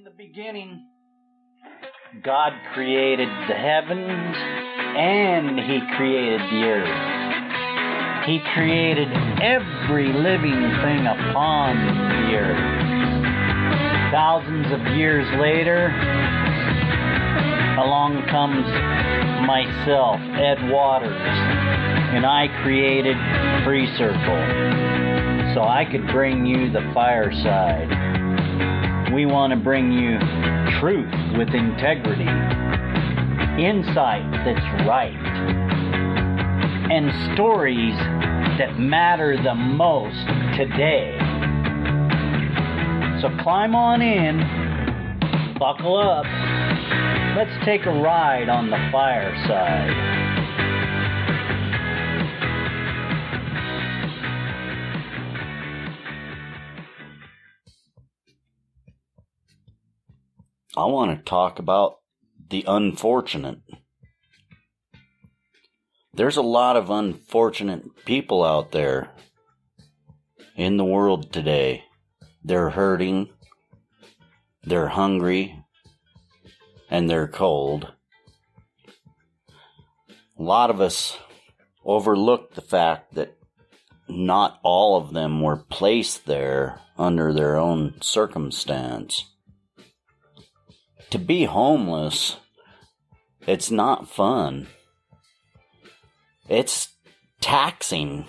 the beginning, God created the heavens and He created the earth. He created every living thing upon the earth. Thousands of years later, along comes myself, Ed Waters, and I created FreeCircle so I could bring you the fireside. We want to bring you truth with integrity, insight that's right, and stories that matter the most today. So climb on in, buckle up, let's take a ride on the fireside. I want to talk about the unfortunate. There's a lot of unfortunate people out there in the world today. They're hurting, they're hungry, and they're cold. A lot of us overlook the fact that not all of them were placed there under their own circumstance. To be homeless, it's not fun. It's taxing,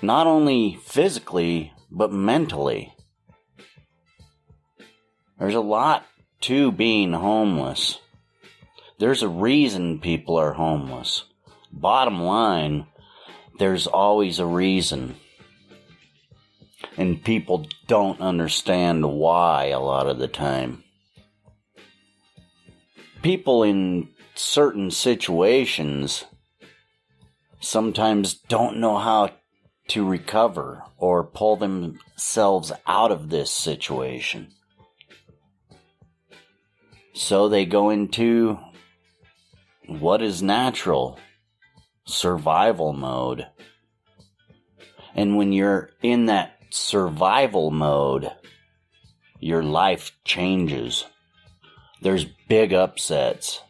not only physically, but mentally. There's a lot to being homeless. There's a reason people are homeless. Bottom line, there's always a reason. And people don't understand why a lot of the time. People in certain situations sometimes don't know how to recover or pull themselves out of this situation. So they go into what is natural, survival mode. And when you're in that survival mode, your life changes. There's big upsets.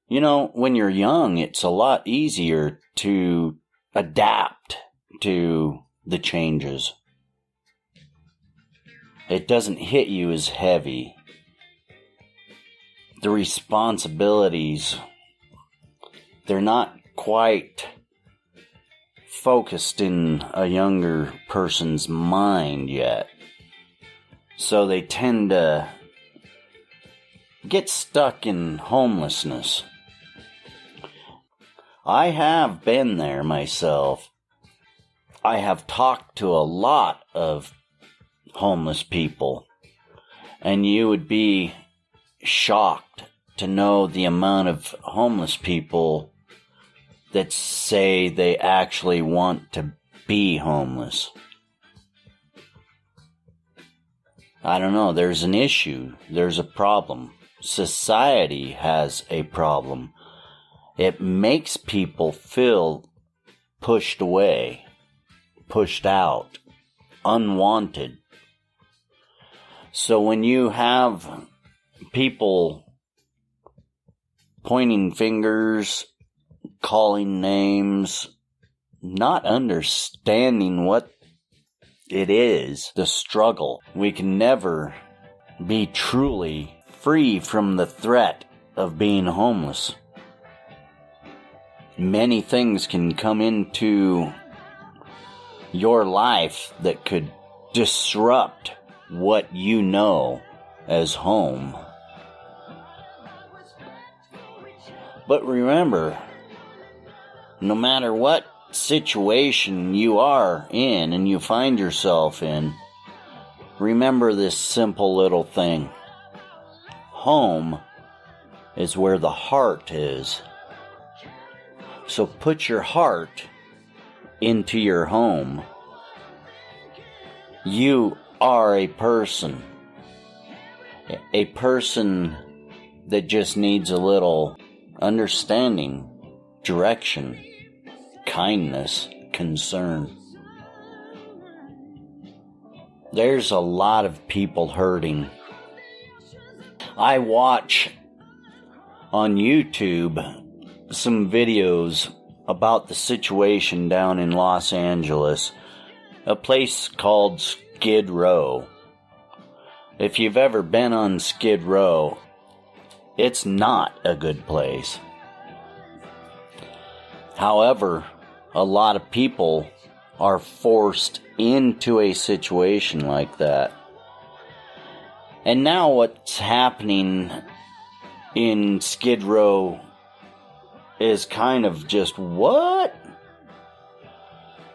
You know, when you're young, it's a lot easier to adapt to the changes. It doesn't hit you as heavy. The responsibilities, they're not quite focused in a younger person's mind yet. So they tend to get stuck in homelessness. I have been there myself. I have talked to a lot of homeless people, and you would be shocked to know the amount of homeless people that say they actually want to be homeless. I don't know, there's an issue, there's a problem. Society has a problem. It makes people feel pushed away, pushed out, unwanted. So when you have people pointing fingers, calling names, not understanding what it is, the struggle, we can never be truly free from the threat of being homeless. Many things can come into your life that could disrupt what you know as home. But remember, no matter what situation you are in and you find yourself in, remember this simple little thing. Home is where the heart is. So put your heart into your home. You are a person that just needs a little understanding, direction, kindness, concern. There's a lot of people hurting. I watch on YouTube some videos about the situation down in Los Angeles, a place called Skid Row. If you've ever been on Skid Row, it's not a good place. However, a lot of people are forced into a situation like that. And now what's happening in Skid Row is kind of just, what?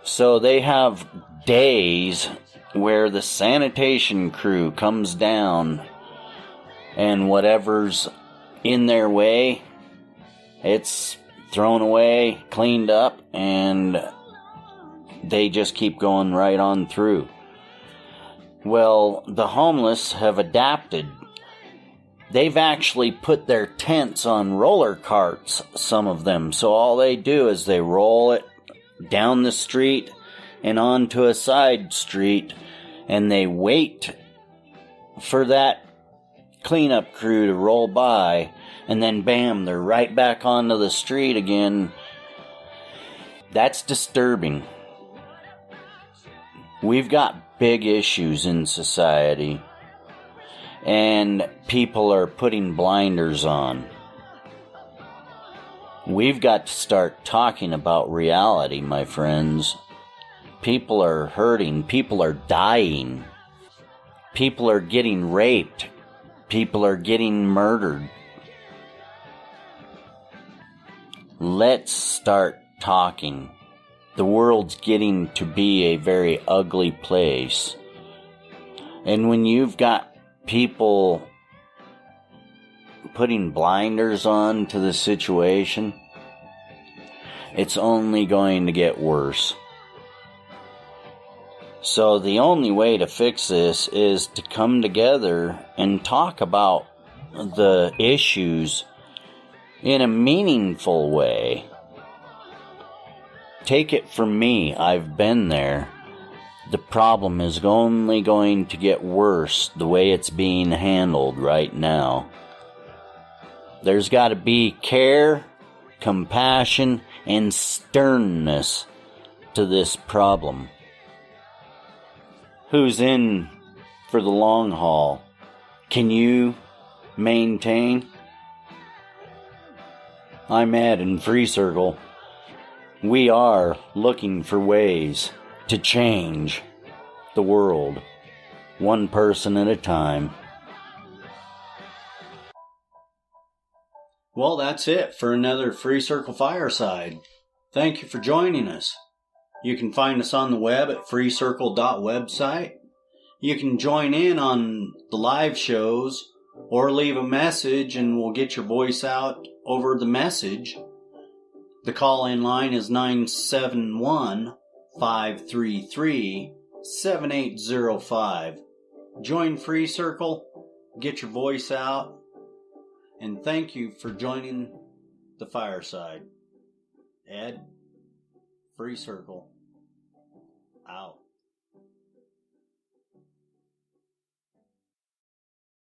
So they have days where the sanitation crew comes down and whatever's in their way, it's thrown away, cleaned up, and they just keep going right on through. Well, the homeless have adapted. They've actually put their tents on roller carts, some of them. So all they do is they roll it down the street and onto a side street, and they wait for that cleanup crew to roll by, and then bam, they're right back onto the street again. That's disturbing. We've got big issues in society, and people are putting blinders on. We've got to start talking about reality, my friends. People are hurting. People are dying. People are getting raped. People are getting murdered. Let's start talking. The world's getting to be a very ugly place. And when you've got people putting blinders on to the situation, it's only going to get worse. So the only way to fix this is to come together and talk about the issues in a meaningful way. Take it from me, I've been there. The problem is only going to get worse the way it's being handled right now. There's got to be care, compassion, and sternness to this problem. Who's in for the long haul? Can you maintain? I'm Ed in FreeCircle. We are looking for ways to change the world, one person at a time. Well, that's it for another FreeCircle Fireside. Thank you for joining us. You can find us on the web at freecircle.website. You can join in on the live shows or leave a message and we'll get your voice out over the message. The call-in line is 971-533-7805. Join FreeCircle, get your voice out, and thank you for joining the fireside. Ed, FreeCircle, out.